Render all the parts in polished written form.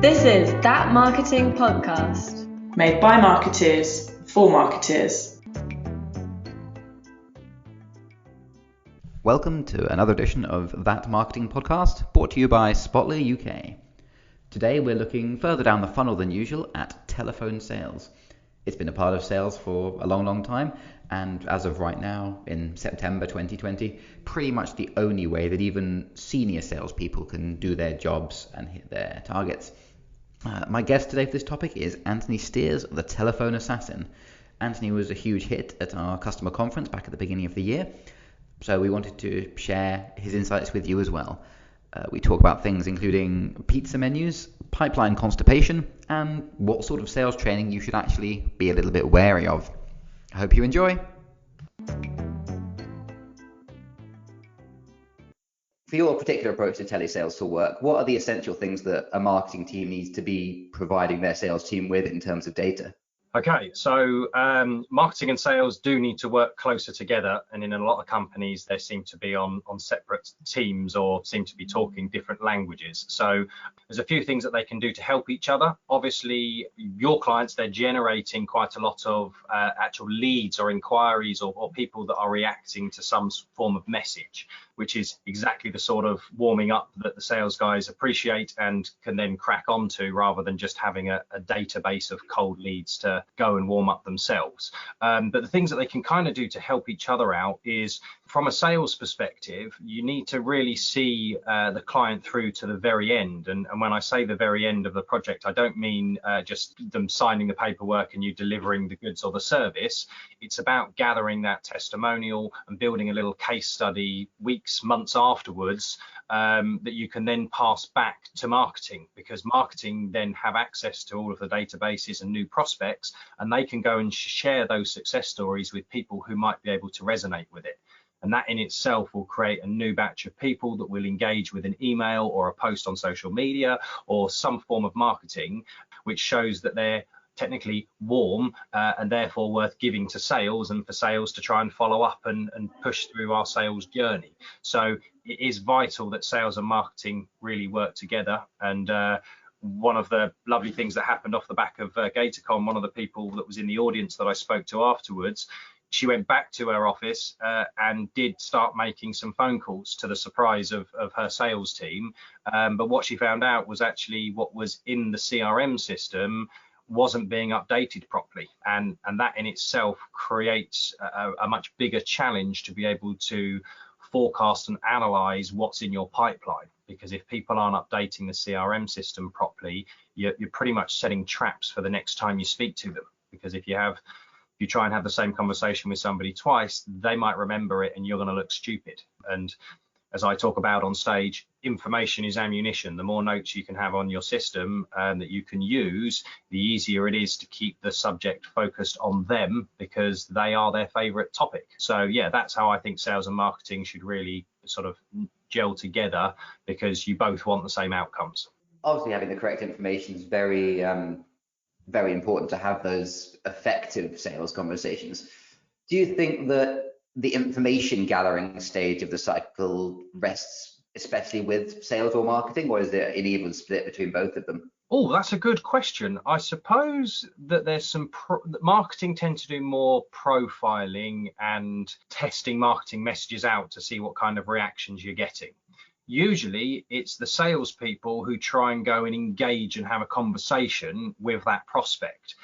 This is That Marketing Podcast. Made by marketers, for marketers. Welcome to another edition of That Marketing Podcast, brought to you by Spotly UK. Today we're looking further down the funnel than usual at telephone sales. It's been a part of sales for a long time, and as of right now, in September 2020, pretty much the only way that even senior salespeople can do their jobs and hit their targets. My guest today for this topic is Anthony Steers, the Telephone Assassin. Anthony was a huge hit at our customer conference back at the beginning of the year, so we wanted to share his insights with you as well. We talk about things including pizza menus, pipeline constipation, and what sort of sales training you should actually be a little bit wary of. I hope you enjoy. For your particular approach to telesales for work, what are the essential things that a marketing team needs to be providing their sales team with in terms of data? Okay, so marketing and sales do need to work closer together, and in a lot of companies they seem to be on separate teams or seem to be talking different languages. So there's a few things that they can do to help each other. Obviously, your clients, they're generating quite a lot of actual leads or inquiries or people that are reacting to some form of message, which is exactly the sort of warming up that the sales guys appreciate and can then crack onto, rather than just having a database of cold leads to go and warm up themselves. But the things that they can kind of do to help each other out is, from a sales perspective, you need to really see the client through to the very end. And when I say the very end of the project, I don't mean just them signing the paperwork and you delivering the goods or the service. It's about gathering that testimonial and building a little case study weeks, months afterwards, that you can then pass back to marketing, because marketing then have access to all of the databases and new prospects, and they can go and share those success stories with people who might be able to resonate with it. And that in itself will create a new batch of people that will engage with an email or a post on social media or some form of marketing, which shows that they're technically warm and therefore worth giving to sales, and for sales to try and follow up and push through our sales journey. So it is vital that sales and marketing really work together. And one of the lovely things that happened off the back of GatorCon, one of the people that was in the audience that I spoke to afterwards, she went back to her office and did start making some phone calls, to the surprise of her sales team. But what she found out was actually what was in the CRM system wasn't being updated properly. And that in itself creates a much bigger challenge to be able to forecast and analyze what's in your pipeline. Because if people aren't updating the CRM system properly, you're pretty much setting traps for the next time you speak to them. Because if you try and have the same conversation with somebody twice, they might remember it and you're going to look stupid. And as I talk about on stage, information is ammunition. The more notes you can have on your system that you can use, the easier it is to keep the subject focused on them, because they are their favorite topic. So yeah, that's how I think sales and marketing should really sort of gel together, because you both want the same outcomes. Obviously, having the correct information is very important to have those effective sales conversations. Do you think that the information gathering stage of the cycle rests especially with sales or marketing, or is there an even split between both of them? Oh, that's a good question. I suppose that there's marketing tend to do more profiling and testing marketing messages out to see what kind of reactions you're getting. Usually it's the salespeople who try and go and engage and have a conversation with that prospect.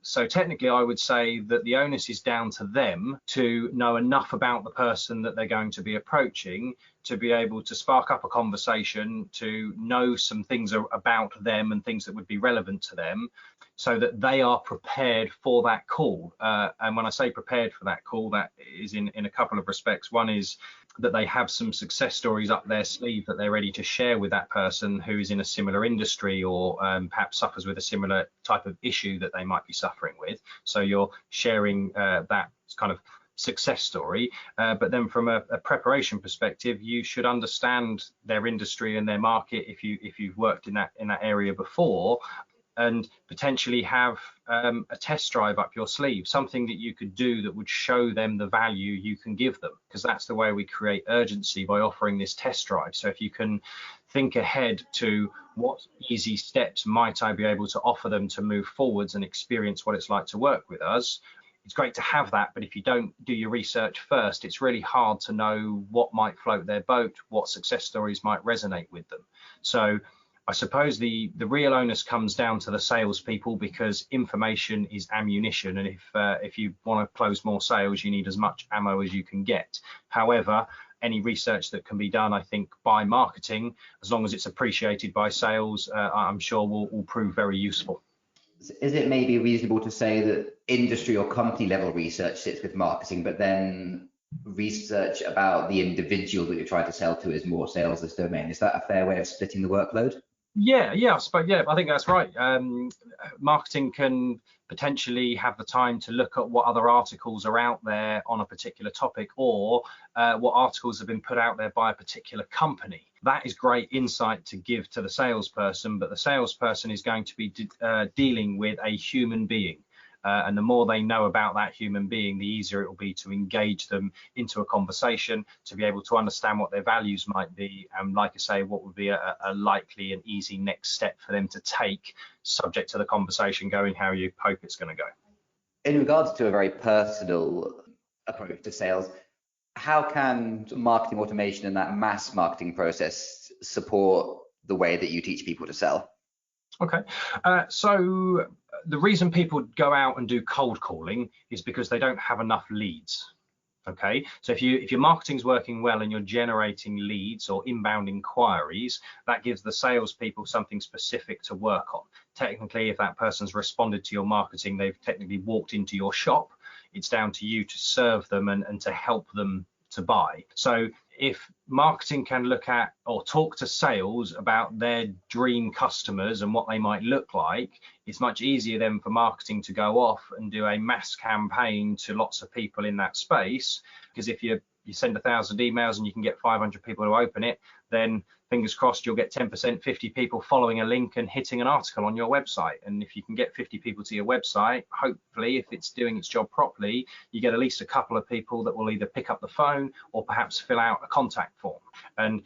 So technically, I would say that the onus is down to them to know enough about the person that they're going to be approaching to be able to spark up a conversation, to know some things about them and things that would be relevant to them, so that they are prepared for that call. And when I say prepared for that call, that is in a couple of respects. One is that they have some success stories up their sleeve that they're ready to share with that person who is in a similar industry or perhaps suffers with a similar type of issue that they might be suffering with. So you're sharing that kind of success story, but then from a preparation perspective, you should understand their industry and their market if you've worked in that area before, and potentially have a test drive up your sleeve, something that you could do that would show them the value you can give them, because that's the way we create urgency, by offering this test drive. So if you can think ahead to what easy steps might I be able to offer them to move forwards and experience what it's like to work with us. It's great to have that, but if you don't do your research first, it's really hard to know what might float their boat, what success stories might resonate with them. So I suppose the real onus comes down to the salespeople, because information is ammunition, and if you want to close more sales, you need as much ammo as you can get. However, any research that can be done, I think, by marketing, as long as it's appreciated by sales, I'm sure will prove very useful. Is it maybe reasonable to say that industry or company level research sits with marketing, but then research about the individual that you're trying to sell to is more sales' domain? Is that a fair way of splitting the workload? Yeah, I think that's right. Marketing can potentially have the time to look at what other articles are out there on a particular topic, or what articles have been put out there by a particular company. That is great insight to give to the salesperson, but the salesperson is going to be dealing with a human being. And the more they know about that human being, the easier it will be to engage them into a conversation, to be able to understand what their values might be, and like I say, what would be a likely and easy next step for them to take, subject to the conversation going how you hope it's going to go. In regards to a very personal approach to sales, how can marketing automation and that mass marketing process support the way that you teach people to sell? Okay, so the reason people go out and do cold calling is because they don't have enough leads. Okay, so if your marketing's working well and you're generating leads or inbound inquiries, that gives the salespeople something specific to work on. Technically, if that person's responded to your marketing, they've technically walked into your shop. It's down to you to serve them and to help them to buy. So if marketing can look at or talk to sales about their dream customers and what they might look like, it's much easier then for marketing to go off and do a mass campaign to lots of people in that space. Because if you send 1,000 emails and you can get 500 people to open it, then fingers crossed you'll get 10%, 50 people following a link and hitting an article on your website. And if you can get 50 people to your website, hopefully, if it's doing its job properly, you get at least a couple of people that will either pick up the phone or perhaps fill out a contact form. And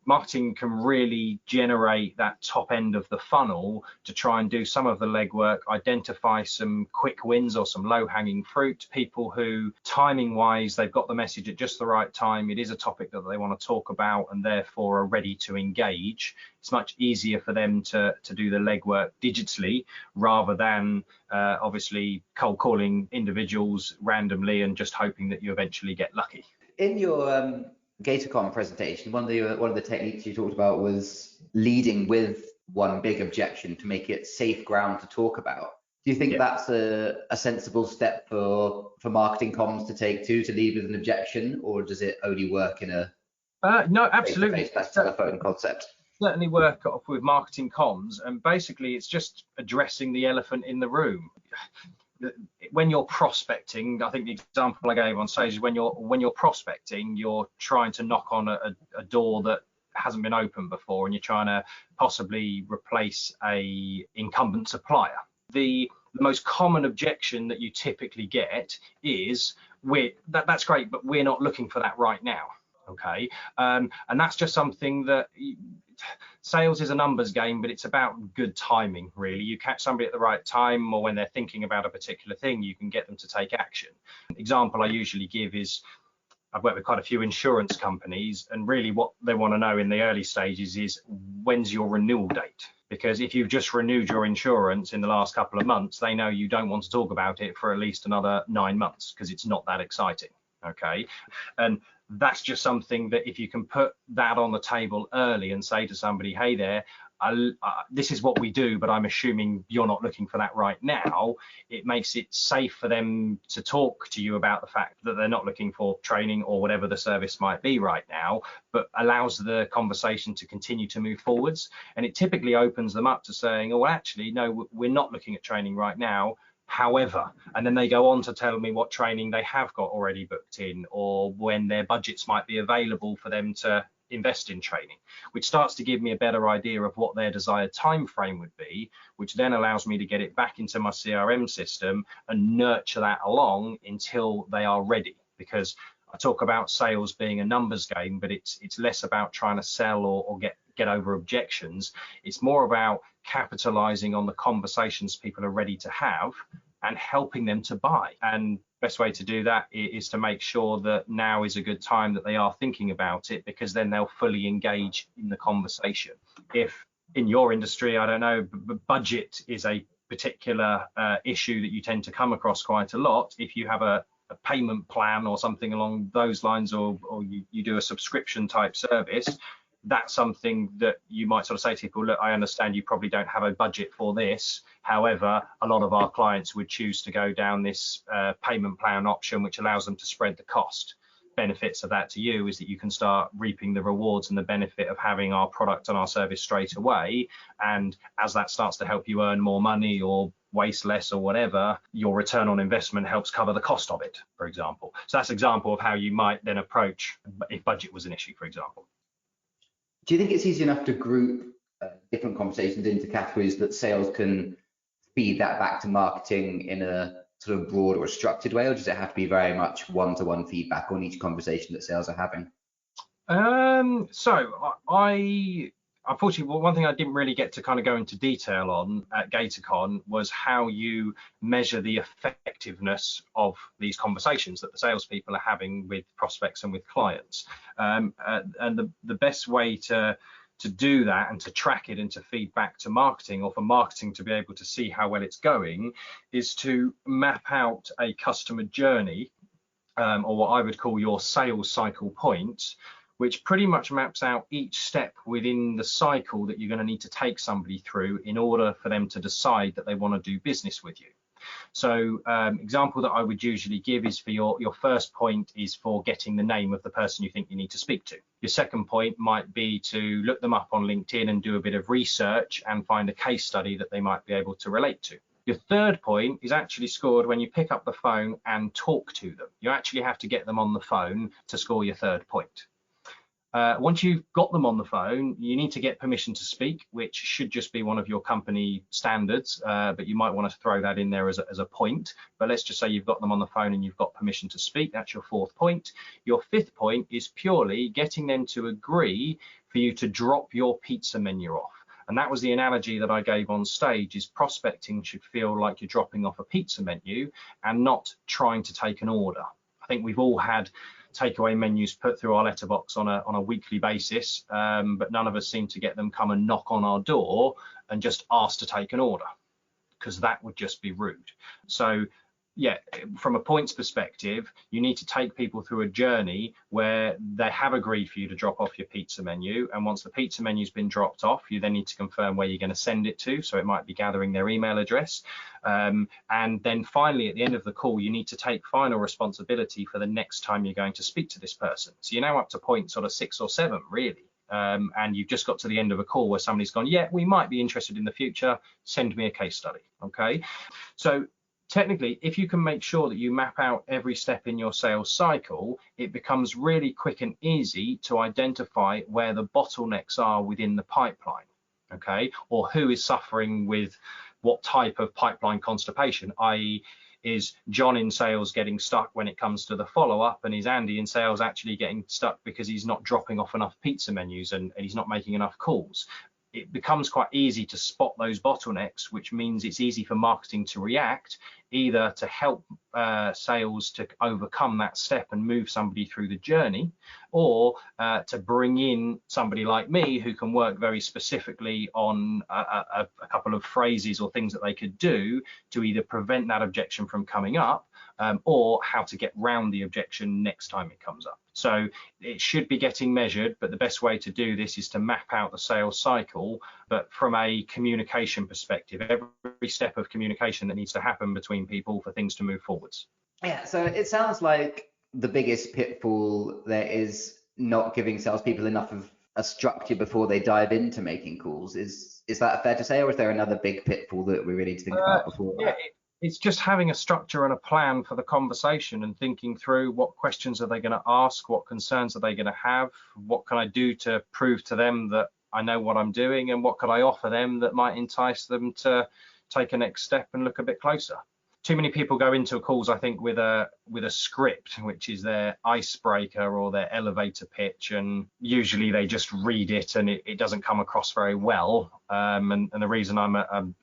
marketing can really generate that top end of the funnel to try and do some of the legwork, identify some quick wins or some low-hanging fruit, people who timing wise they've got the message at just the right time, it is a topic that they want to talk about and therefore are ready to engage. It's much easier for them to do the legwork digitally rather than obviously cold calling individuals randomly and just hoping that you eventually get lucky. In your GatorCon presentation, one of the techniques you talked about was leading with one big objection to make it safe ground to talk about. Do you think that's a sensible step for marketing comms to take too, to lead with an objection, or does it only work in a no, absolutely face-to-face telephone concept? Certainly work with marketing comms, and basically it's just addressing the elephant in the room. When you're prospecting, I think the example I gave on stage is when you're prospecting, you're trying to knock on a door that hasn't been opened before, and you're trying to possibly replace a incumbent supplier. The most common objection that you typically get is, that's great, but we're not looking for that right now. Okay, and that's just something that sales is a numbers game, but it's about good timing, really. You catch somebody at the right time, or when they're thinking about a particular thing, you can get them to take action. Example I usually give is, I've worked with quite a few insurance companies, and really what they want to know in the early stages is, when's your renewal date? Because if you've just renewed your insurance in the last couple of months, they know you don't want to talk about it for at least another 9 months because it's not that exciting. Okay, and that's just something that if you can put that on the table early and say to somebody, hey there, this is what we do, but I'm assuming you're not looking for that right now, it makes it safe for them to talk to you about the fact that they're not looking for training or whatever the service might be right now, but allows the conversation to continue to move forwards. And it typically opens them up to saying, oh, actually, no, we're not looking at training right now. However, and then they go on to tell me what training they have got already booked in, or when their budgets might be available for them to invest in training, which starts to give me a better idea of what their desired time frame would be, which then allows me to get it back into my CRM system and nurture that along until they are ready. Because I talk about sales being a numbers game, but it's less about trying to sell or get get over objections. It's more about capitalizing on the conversations people are ready to have and helping them to buy. And best way to do that is to make sure that now is a good time that they are thinking about it, because then they'll fully engage in the conversation. If in your industry, I don't know, budget is a particular issue that you tend to come across quite a lot, if you have a payment plan or something along those lines, or you do a subscription type service, that's something that you might sort of say to people, look, I understand you probably don't have a budget for this. However, a lot of our clients would choose to go down this payment plan option, which allows them to spread the cost. Benefits of that to you is that you can start reaping the rewards and the benefit of having our product and our service straight away. And as that starts to help you earn more money or waste less or whatever, your return on investment helps cover the cost of it, for example. So that's an example of how you might then approach if budget was an issue, for example. Do you think it's easy enough to group different conversations into categories that sales can feed that back to marketing in a sort of broad or structured way, or does it have to be very much one-to-one feedback on each conversation that sales are having? So I unfortunately, one thing I didn't really get to kind of go into detail on at GatorCon was how you measure the effectiveness of these conversations that the salespeople are having with prospects and with clients. And the best way to do that and to track it and to feed back to marketing, or for marketing to be able to see how well it's going, is to map out a customer journey, or what I would call your sales cycle points, which pretty much maps out each step within the cycle that you're going to need to take somebody through in order for them to decide that they want to do business with you. So example that I would usually give is for your first point is for getting the name of the person you think you need to speak to. Your second point might be to look them up on LinkedIn and do a bit of research and find a case study that they might be able to relate to. Your third point is actually scored when you pick up the phone and talk to them. You actually have to get them on the phone to score your third point. Once you've got them on the phone, you need to get permission to speak, which should just be one of your company standards, but you might want to throw that in there as a point. But let's just say you've got them on the phone and you've got permission to speak. That's your fourth point. Your fifth point is purely getting them to agree for you to drop your pizza menu off. And that was the analogy that I gave on stage, is prospecting should feel like you're dropping off a pizza menu and not trying to take an order. I think we've all had takeaway menus put through our letterbox on a weekly basis, but none of us seem to get them come and knock on our door and just ask to take an order, because that would just be rude. So yeah, from a points perspective, you need to take people through a journey where they have agreed for you to drop off your pizza menu. And once the pizza menu's been dropped off, you then need to confirm where you're going to send it to. So it might be gathering their email address. And then finally, at the end of the call, you need to take final responsibility for the next time you're going to speak to this person. So you're now up to point sort of 6 or 7, really. And you've just got to the end of a call where somebody's gone, yeah, we might be interested in the future. Send me a case study. OK, so technically, if you can make sure that you map out every step in your sales cycle, it becomes really quick and easy to identify where the bottlenecks are within the pipeline, okay, or who is suffering with what type of pipeline constipation, i.e. is John in sales getting stuck when it comes to the follow-up, and is Andy in sales actually getting stuck because he's not dropping off enough pizza menus and he's not making enough calls. It becomes quite easy to spot those bottlenecks, which means it's easy for marketing to react, either to help sales to overcome that step and move somebody through the journey, or to bring in somebody like me who can work very specifically on a couple of phrases or things that they could do to either prevent that objection from coming up, or how to get round the objection next time it comes up. So it should be getting measured, but the best way to do this is to map out the sales cycle, but from a communication perspective, every step of communication that needs to happen between people for things to move forwards. Yeah, so it sounds like the biggest pitfall there is not giving salespeople enough of a structure before they dive into making calls. Is that fair to say, or is there another big pitfall that we really need to think about before that? It's just having a structure and a plan for the conversation and thinking through what questions are they going to ask, what concerns are they going to have, what can I do to prove to them that I know what I'm doing, and what could I offer them that might entice them to take a next step and look a bit closer. too many people go into calls, I think, with a script, which is their icebreaker or their elevator pitch, and usually they just read it and it doesn't come across very well. And the reason I'm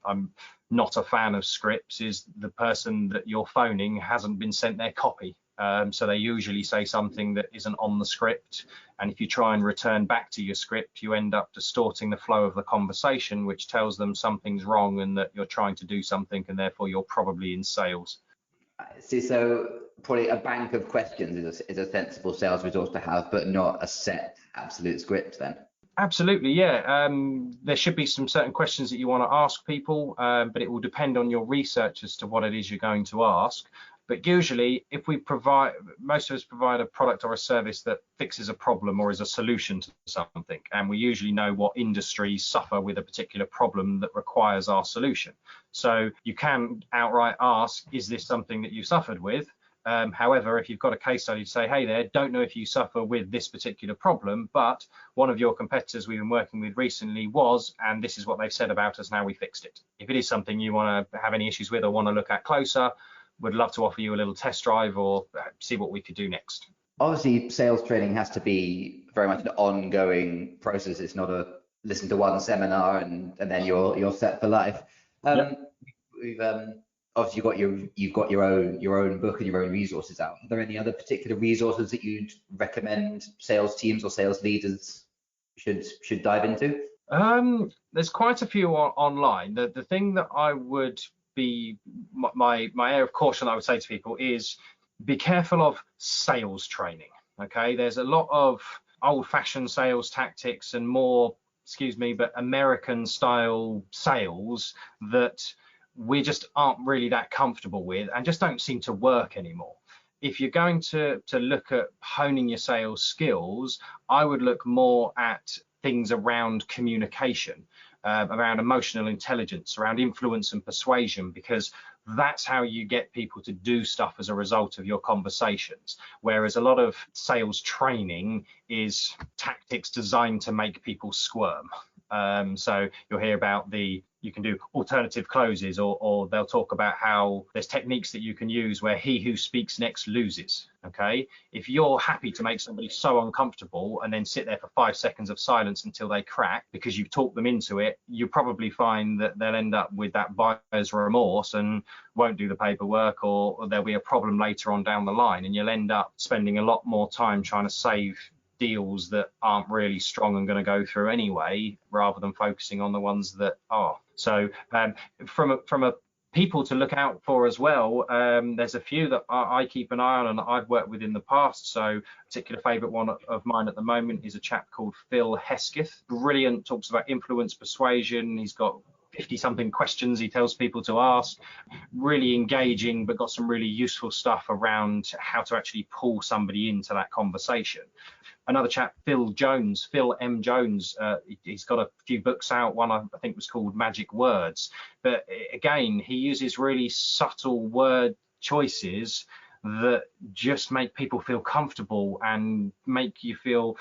not a fan of scripts is the person that you're phoning hasn't been sent their copy. So they usually say something that isn't on the script, and if you try and return back to your script, you end up distorting the flow of the conversation, which tells them something's wrong and that you're trying to do something, and therefore you're probably in sales. So probably a bank of questions is a sensible sales resource to have, but not a set absolute script then. Absolutely, yeah. There should be some certain questions that you want to ask people, but it will depend on your research as to what it is you're going to ask. But usually, if most of us provide a product or a service that fixes a problem or is a solution to something, and we usually know what industries suffer with a particular problem that requires our solution. So you can outright ask, is this something that you suffered with? However, if you've got a case study to say, hey there, don't know if you suffer with this particular problem, but one of your competitors we've been working with recently was, and this is what they've said about us, now we fixed it. If it is something you want to have any issues with or want to look at closer, would love to offer you a little test drive or see what we could do next. Obviously, sales training has to be very much an ongoing process. It's not a listen to one seminar and then you're set for life. We've obviously you've got your own book and your own resources out. Are there any other particular resources that you'd recommend sales teams or sales leaders should dive into? There's quite a few online. The thing that I would be my air of caution I would say to people is be careful of sales training. Okay, there's a lot of old-fashioned sales tactics and more, but American style sales that we just aren't really that comfortable with and just don't seem to work anymore. If you're going to look at honing your sales skills, I would look more at things around communication, around emotional intelligence, around influence and persuasion, because that's how you get people to do stuff as a result of your conversations. Whereas a lot of sales training is tactics designed to make people squirm. So you'll hear about you can do alternative closes, or they'll talk about how there's techniques that you can use where he who speaks next loses. Okay, if you're happy to make somebody so uncomfortable and then sit there for 5 seconds of silence until they crack because you've talked them into it, you probably find that they'll end up with that buyer's remorse and won't do the paperwork, or there'll be a problem later on down the line, and you'll end up spending a lot more time trying to save deals that aren't really strong and going to go through anyway, rather than focusing on the ones that are. So from a people to look out for as well, there's a few that I keep an eye on and I've worked with in the past. So a particular favorite one of mine at the moment is a chap called Phil Hesketh. Brilliant, talks about influence, persuasion. He's got 50 something questions he tells people to ask, really engaging, but got some really useful stuff around how to actually pull somebody into that conversation. Another chap, Phil M. Jones, he's got a few books out. One I think was called Magic Words. But again, he uses really subtle word choices that just make people feel comfortable and make you feel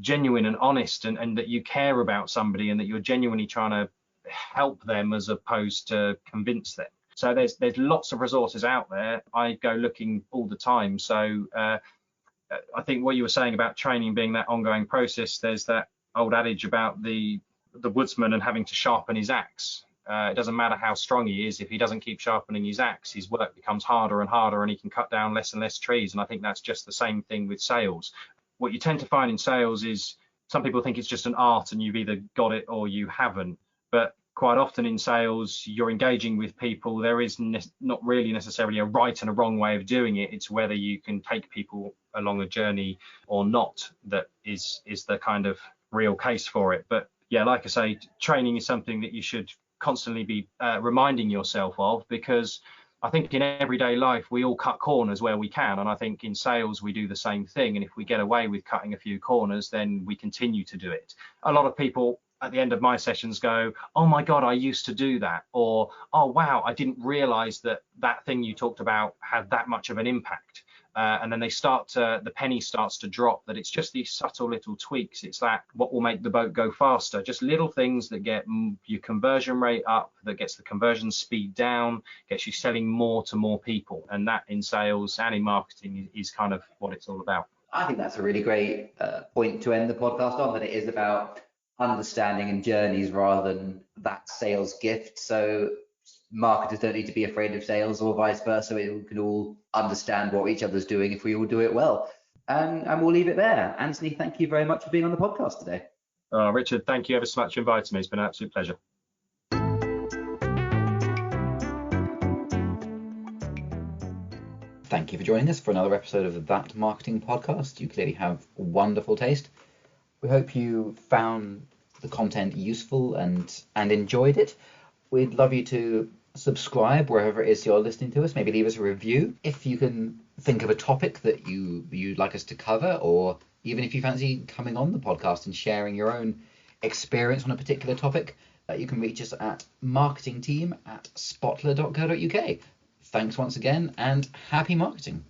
genuine and honest, and that you care about somebody and that you're genuinely trying to help them as opposed to convince them. So there's lots of resources out there. I go looking all the time. So I think what you were saying about training being that ongoing process, there's that old adage about the woodsman and having to sharpen his axe. It doesn't matter how strong he is, if he doesn't keep sharpening his axe, his work becomes harder and harder and he can cut down less and less trees. And I think that's just the same thing with sales. What you tend to find in sales is some people think it's just an art and you've either got it or you haven't. But quite often in sales, you're engaging with people. There is not really necessarily a right and a wrong way of doing it. It's whether you can take people along a journey or not that is the kind of real case for it. But yeah, like I say, training is something that you should constantly be reminding yourself of, because I think in everyday life we all cut corners where we can, and I think in sales we do the same thing. And if we get away with cutting a few corners, then we continue to do it. A lot of people at the end of my sessions go, oh my God, I used to do that, or oh wow, I didn't realize that thing you talked about had that much of an impact. and then the penny starts to drop, that it's just these subtle little tweaks. It's that what will make the boat go faster, just little things that get your conversion rate up, that gets the conversion speed down, gets you selling more to more people. And that in sales and in marketing is kind of what it's all about. I think that's a really great point to end the podcast on, that it is about understanding and journeys rather than that sales gift. So marketers don't need to be afraid of sales, or vice versa. We can all understand what each other's doing if we all do it well. And we'll leave it there. Anthony, thank you very much for being on the podcast today. Richard, thank you ever so much for inviting me. It's been an absolute pleasure. Thank you for joining us for another episode of That Marketing Podcast. You clearly have wonderful taste. We hope you found the content useful and enjoyed it. We'd love you to subscribe wherever it is you're listening to us. Maybe leave us a review. If you can think of a topic that you'd like us to cover, or even if you fancy coming on the podcast and sharing your own experience on a particular topic, you can reach us at marketingteam@spotler.co.uk. Thanks once again, and happy marketing.